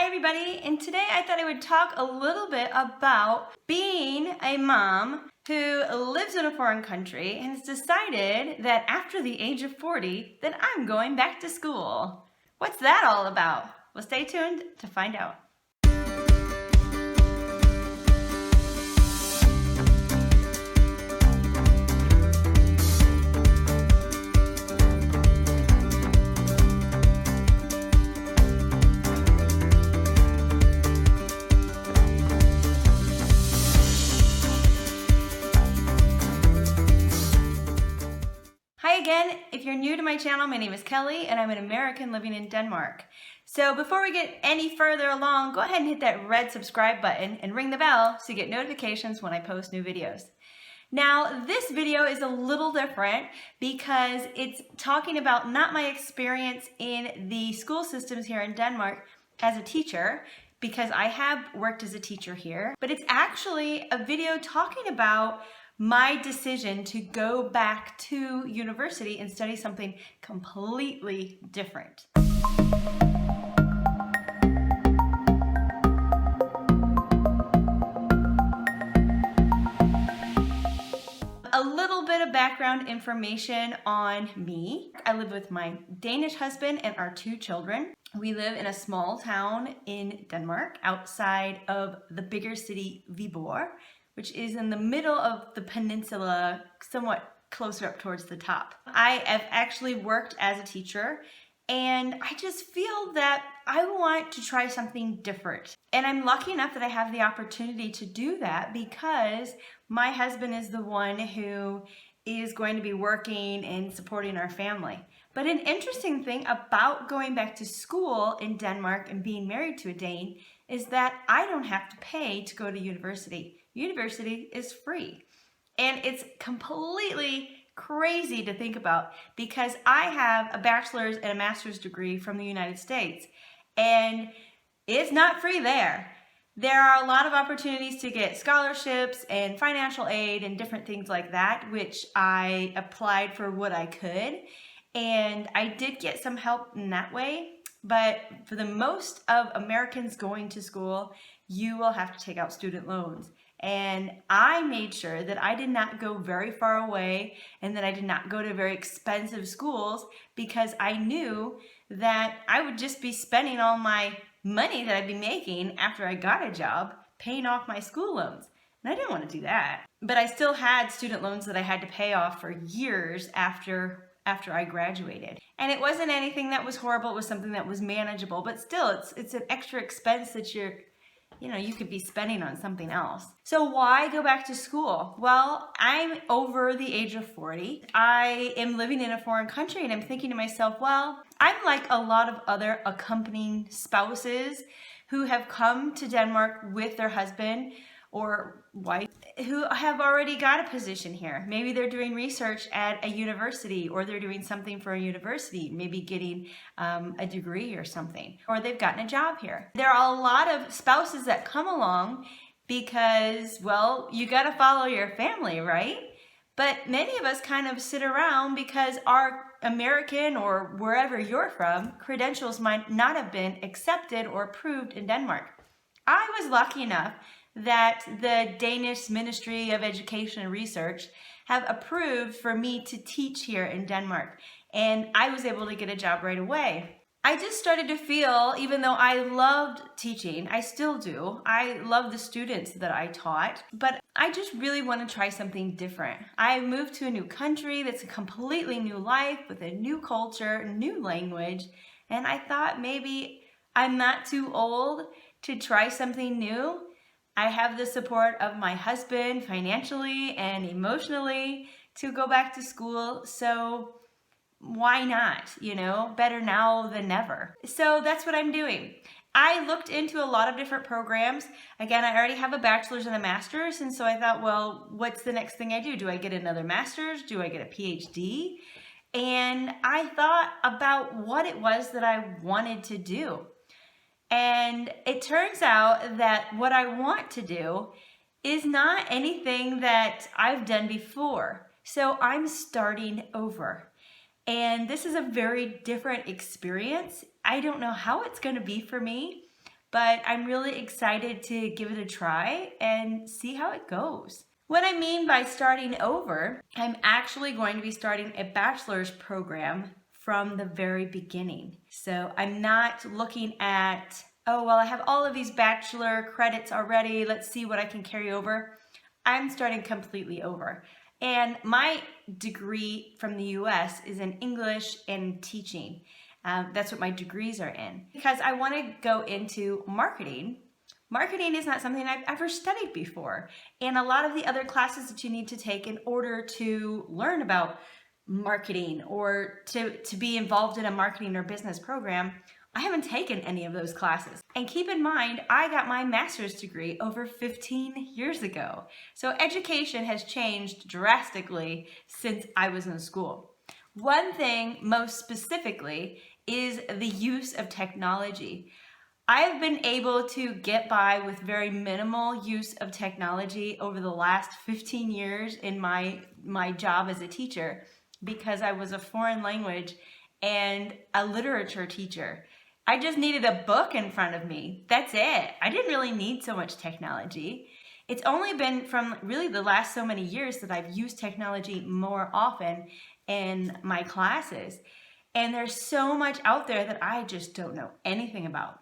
Hi everybody, and today I thought I would talk a little bit about being a mom who lives in a foreign country and has decided that after the age of 40 that I'm going back to school. What's that all about? Well, stay tuned to find out. Hi again, if you're new to my channel, my name is Kelly and I'm an American living in Denmark. So before we get any further along, go ahead and hit that red subscribe button and ring the bell so you get notifications when I post new videos. Now, this video is a little different because it's talking about not my experience in the school systems here in Denmark as a teacher, because I have worked as a teacher here, but it's actually a video talking about my decision to go back to university and study something completely different. A little bit of background information on me. I live with my Danish husband and our 2 children. We live in a small town in Denmark outside of the bigger city Viborg, which is in the middle of the peninsula, somewhat closer up towards the top. I have actually worked as a teacher, and I just feel that I want to try something different. And I'm lucky enough that I have the opportunity to do that because my husband is the one who is going to be working and supporting our family. But an interesting thing about going back to school in Denmark and being married to a Dane is that I don't have to pay to go to university. University is free. And it's completely crazy to think about because I have a bachelor's and a master's degree from the United States, and it's not free there. There are a lot of opportunities to get scholarships and financial aid and different things like that, which I applied for what I could, and I did get some help in that way. But for the most of Americans going to school, you will have to take out student loans. And I made sure that I did not go very far away and that I did not go to very expensive schools because I knew that I would just be spending all my money that I'd be making after I got a job paying off my school loans. And I didn't want to do that. But I still had student loans that I had to pay off for years after I graduated. And it wasn't anything that was horrible, it was something that was manageable, but still it's an extra expense that you could be spending on something else. So why go back to school? Well, I'm over the age of 40. I am living in a foreign country and I'm thinking to myself, well, I'm like a lot of other accompanying spouses who have come to Denmark with their husband or wife who have already got a position here. Maybe they're doing research at a university or they're doing something for a university, maybe getting a degree or something, or they've gotten a job here. There are a lot of spouses that come along because, well, you got to follow your family, right? But many of us kind of sit around because our American or wherever you're from, credentials might not have been accepted or approved in Denmark. I was lucky enough that the Danish Ministry of Education and Research have approved for me to teach here in Denmark, and I was able to get a job right away. I just started to feel, even though I loved teaching, I still do, I love the students that I taught, but I just really want to try something different. I moved to a new country that's a completely new life with a new culture, new language, and I thought maybe I'm not too old to try something new. I have the support of my husband financially and emotionally to go back to school, so why not? Better now than never. So that's what I'm doing. I looked into a lot of different programs. Again, I already have a bachelor's and a master's, and so I thought, well, what's the next thing I do? Do I get another master's? Do I get a PhD? And I thought about what it was that I wanted to do. And it turns out that what I want to do is not anything that I've done before. So I'm starting over. And this is a very different experience. I don't know how it's going to be for me, but I'm really excited to give it a try and see how it goes. What I mean by starting over, I'm actually going to be starting a bachelor's program from the very beginning. So I'm not looking at, oh, well, I have all of these bachelor credits already, let's see what I can carry over. I'm starting completely over. And my degree from the US is in English and teaching. That's what my degrees are in. Because I want to go into marketing. Marketing is not something I've ever studied before. And a lot of the other classes that you need to take in order to learn about marketing or to be involved in a marketing or business program, I haven't taken any of those classes. And keep in mind, I got my master's degree over 15 years ago. So education has changed drastically since I was in school. One thing most specifically is the use of technology. I've been able to get by with very minimal use of technology over the last 15 years in my job as a teacher because I was a foreign language and a literature teacher. I just needed a book in front of me. That's it. I didn't really need so much technology. It's only been from really the last so many years that I've used technology more often in my classes. And there's so much out there that I just don't know anything about.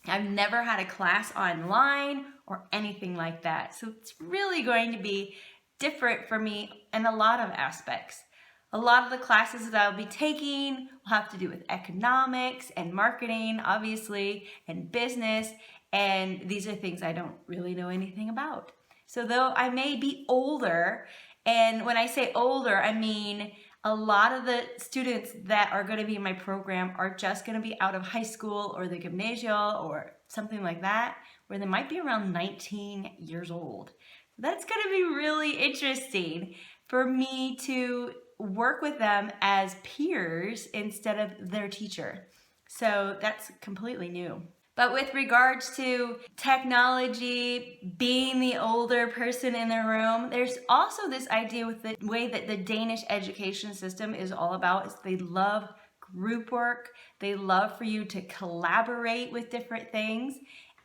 I've never had a class online or anything like that. So it's really going to be different for me in a lot of aspects. A lot of the classes that I'll be taking will have to do with economics and marketing, obviously, and business. And these are things I don't really know anything about. So though I may be older, and when I say older, I mean a lot of the students that are going to be in my program are just going to be out of high school or the gymnasial or something like that, where they might be around 19 years old. That's going to be really interesting for me to work with them as peers instead of their teacher. So that's completely new. But with regards to technology, being the older person in the room, there's also this idea with the way that the Danish education system is all about is they love group work. They love for you to collaborate with different things.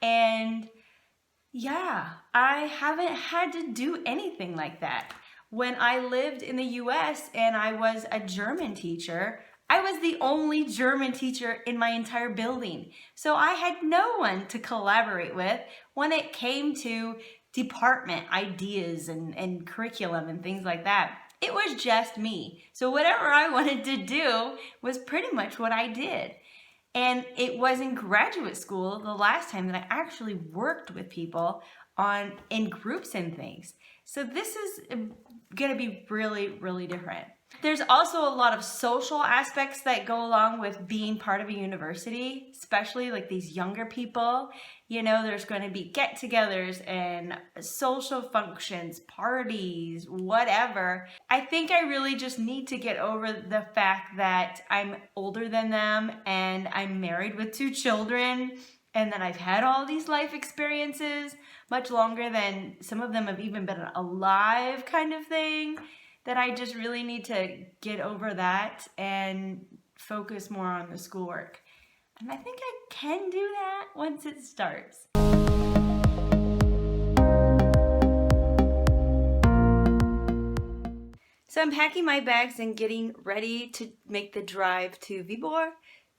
And yeah, I haven't had to do anything like that. When I lived in the US and I was a German teacher, I was the only German teacher in my entire building. So I had no one to collaborate with when it came to department ideas and curriculum and things like that. It was just me. So whatever I wanted to do was pretty much what I did. And it was in graduate school the last time that I actually worked with people in groups and things. So this is going to be really, really different. There's also a lot of social aspects that go along with being part of a university, especially like these younger people. You know, there's going to be get-togethers and social functions, parties, whatever. I think I really just need to get over the fact that I'm older than them and I'm married with 2 children and that I've had all these life experiences much longer than some of them have even been alive kind of thing. That I just really need to get over that and focus more on the schoolwork. And I think I can do that once it starts. So I'm packing my bags and getting ready to make the drive to Viborg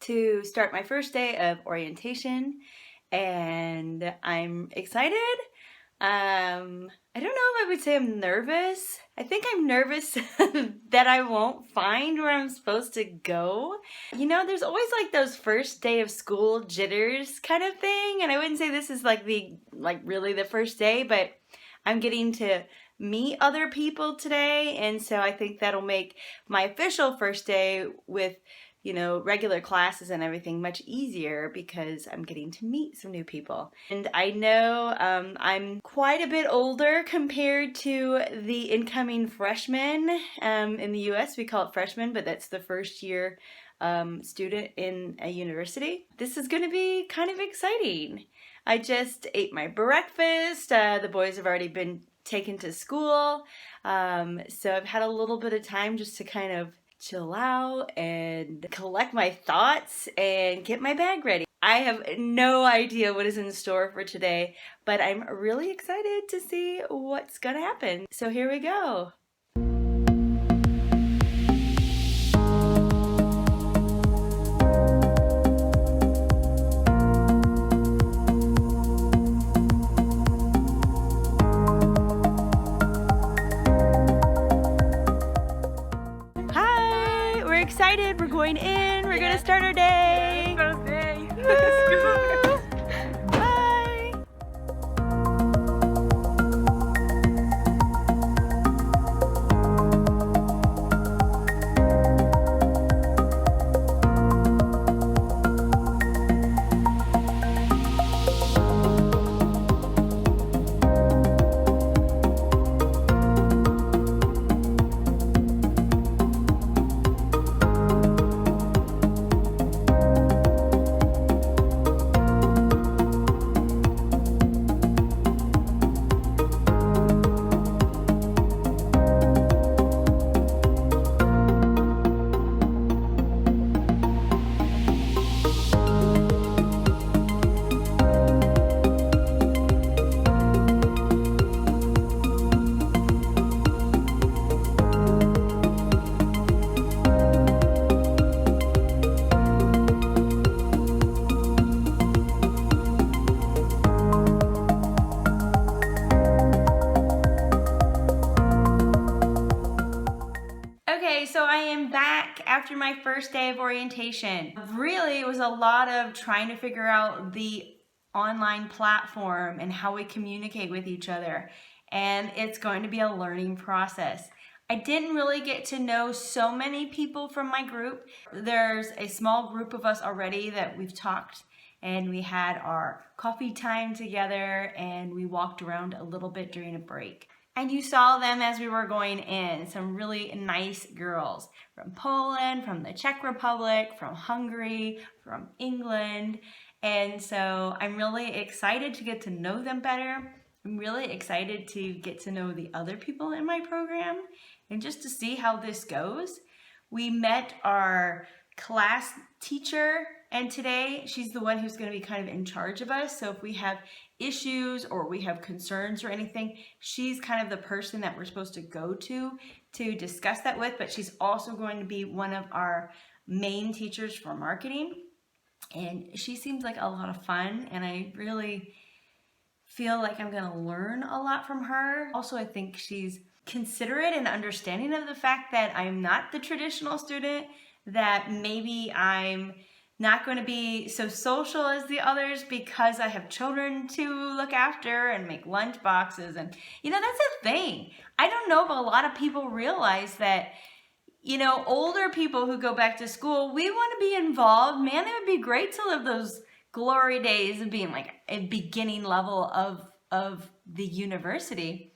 to start my first day of orientation. And I'm excited. I don't know if I would say I'm nervous. I think I'm nervous that I won't find where I'm supposed to go. You know, there's always like those first day of school jitters kind of thing. And I wouldn't say this is really the first day, but I'm getting to meet other people today. And so I think that'll make my official first day with regular classes and everything much easier because I'm getting to meet some new people. And I know I'm quite a bit older compared to the incoming freshmen. In the US, we call it freshmen, but that's the first year student in a university. This is going to be kind of exciting. I just ate my breakfast. The boys have already been taken to school. So I've had a little bit of time just to kind of chill out and collect my thoughts and get my bag ready. I have no idea what is in store for today, but I'm really excited to see what's gonna happen. So here we go. Hi, we're excited. We're going in. We're gonna start our day. Let's go. Bye. Okay, so I am back after my first day of orientation. Really, it was a lot of trying to figure out the online platform and how we communicate with each other. And it's going to be a learning process. I didn't really get to know so many people from my group. There's a small group of us already that we've talked, and we had our coffee time together, and we walked around a little bit during a break. And you saw them as we were going in, some really nice girls from Poland, from the Czech Republic, from Hungary, from England. And so I'm really excited to get to know them better. I'm really excited to get to know the other people in my program and just to see how this goes. We met our class teacher, and today she's the one who's going to be kind of in charge of us. So if we have issues or we have concerns or anything, she's kind of the person that we're supposed to go to discuss that with, but she's also going to be one of our main teachers for marketing. And she seems like a lot of fun, and I really feel like I'm going to learn a lot from her. Also, I think she's considerate and understanding of the fact that I'm not the traditional student, that maybe I'm not going to be so social as the others because I have children to look after and make lunch boxes. And, that's a thing. I don't know if a lot of people realize that, older people who go back to school, we want to be involved. Man, it would be great to live those glory days of being like a beginning level of the university.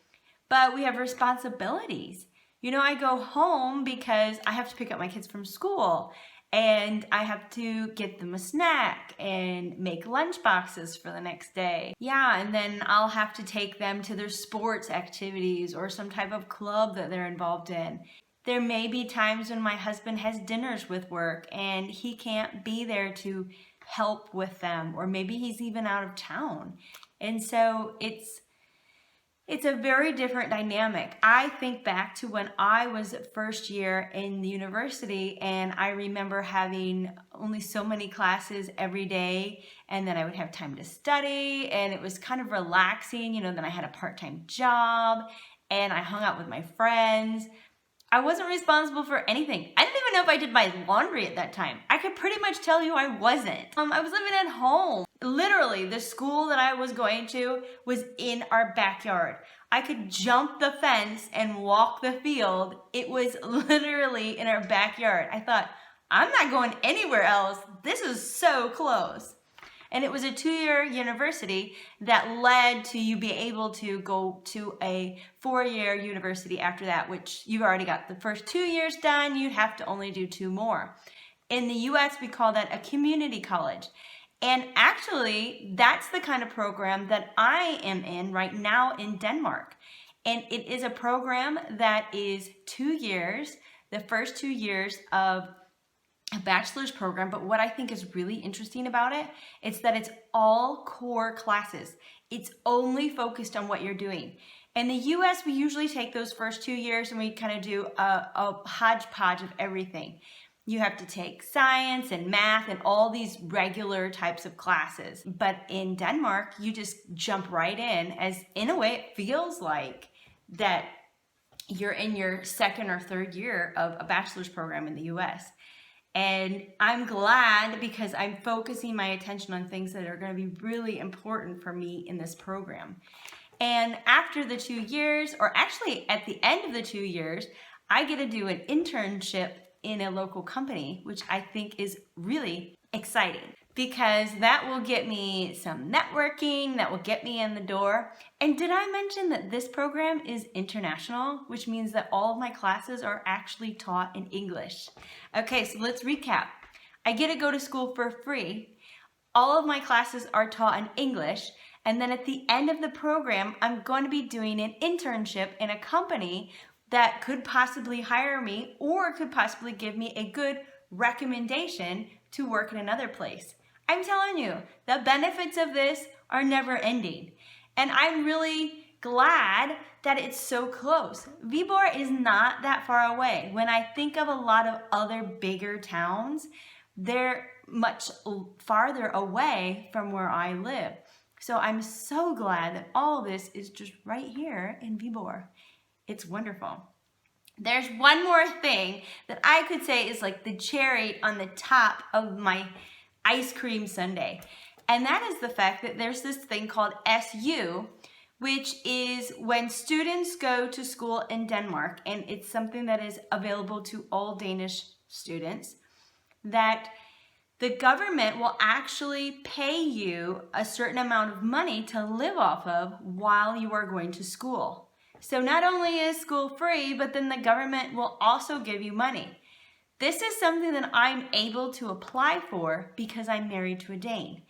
But we have responsibilities. I go home because I have to pick up my kids from school, and I have to get them a snack and make lunch boxes for the next day. Yeah, and then I'll have to take them to their sports activities or some type of club that they're involved in. There may be times when my husband has dinners with work and he can't be there to help with them, or maybe he's even out of town. And so it's a very different dynamic. I think back to when I was first year in the university, and I remember having only so many classes every day, and then I would have time to study, and it was kind of relaxing. Then I had a part-time job, and I hung out with my friends. I wasn't responsible for anything. I didn't even know if I did my laundry at that time. I could pretty much tell you I wasn't. I was living at home. Literally, the school that I was going to was in our backyard. I could jump the fence and walk the field. It was literally in our backyard. I thought, I'm not going anywhere else. This is so close. And it was a 2-year university that led to you be able to go to a 4-year university after that, which you've already got the first 2 years done. You'd have to only do 2 more. In the US, we call that a community college. And actually, that's the kind of program that I am in right now in Denmark. And it is a program that is 2 years, the first 2 years of a bachelor's program, but what I think is really interesting about it is that it's all core classes. It's only focused on what you're doing. In the US, we usually take those first 2 years and we kind of do a hodgepodge of everything. You have to take science and math and all these regular types of classes. But in Denmark, you just jump right in a way it feels like that you're in your second or third year of a bachelor's program in the US. And I'm glad because I'm focusing my attention on things that are going to be really important for me in this program. And after the 2 years, or actually at the end of the 2 years, I get to do an internship in a local company, which I think is really exciting because that will get me some networking, that will get me in the door. And did I mention that this program is international, which means that all of my classes are actually taught in English? Okay, so let's recap. I get to go to school for free. All of my classes are taught in English. And then at the end of the program, I'm going to be doing an internship in a company that could possibly hire me or could possibly give me a good recommendation to work in another place. I'm telling you, the benefits of this are never ending. And I'm really glad that it's so close. Viborg is not that far away. When I think of a lot of other bigger towns, they're much farther away from where I live. So I'm so glad that all this is just right here in Viborg. It's wonderful. There's one more thing that I could say is like the cherry on the top of my ice cream sundae. And that is the fact that there's this thing called SU, which is when students go to school in Denmark, and it's something that is available to all Danish students, that the government will actually pay you a certain amount of money to live off of while you are going to school. So not only is school free, but then the government will also give you money. This is something that I'm able to apply for because I'm married to a Dane.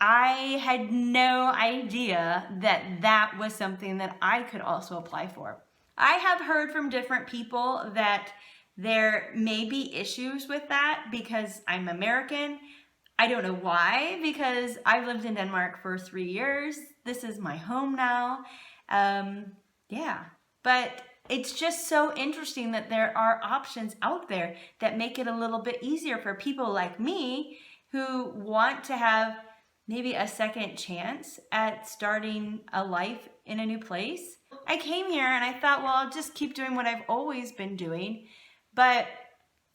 I had no idea that that was something that I could also apply for. I have heard from different people that there may be issues with that because I'm American. I don't know why, because I've lived in Denmark for 3 years. This is my home now. Yeah, but it's just so interesting that there are options out there that make it a little bit easier for people like me who want to have maybe a second chance at starting a life in a new place. I came here and I thought, well, I'll just keep doing what I've always been doing. But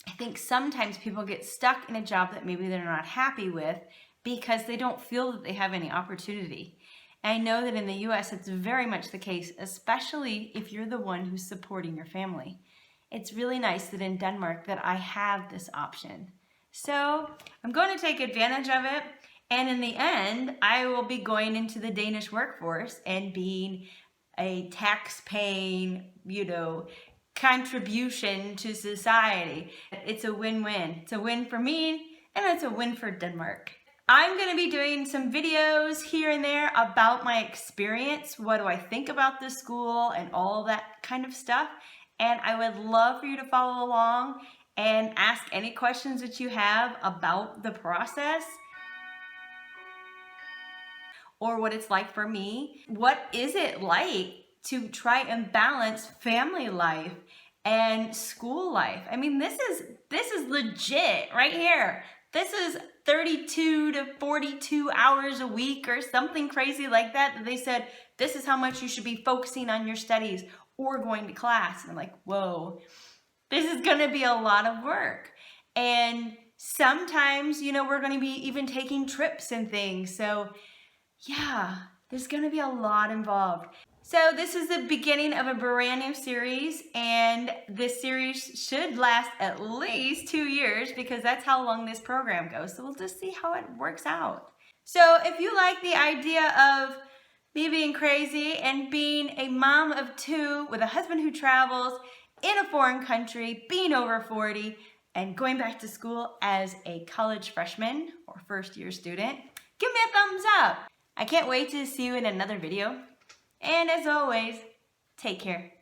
I think sometimes people get stuck in a job that maybe they're not happy with because they don't feel that they have any opportunity. And I know that in the US, it's very much the case, especially if you're the one who's supporting your family. It's really nice that in Denmark that I have this option. So I'm going to take advantage of it. And in the end, I will be going into the Danish workforce and being a tax-paying, contribution to society. It's a win-win. It's a win for me, and it's a win for Denmark. I'm going to be doing some videos here and there about my experience. What do I think about this school and all that kind of stuff? And I would love for you to follow along and ask any questions that you have about the process or what it's like for me. What is it like to try and balance family life and school life? I mean, this is legit right here. This is 32 to 42 hours a week or something crazy like that they said, this is how much you should be focusing on your studies or going to class. And I'm like, whoa, this is gonna be a lot of work. And sometimes, we're gonna be even taking trips and things. So yeah, there's gonna be a lot involved. So this is the beginning of a brand new series, and this series should last at least 2 years because that's how long this program goes. So we'll just see how it works out. So if you like the idea of me being crazy and being a mom of 2 with a husband who travels in a foreign country, being over 40, and going back to school as a college freshman or first-year student, give me a thumbs up. I can't wait to see you in another video. And as always, take care.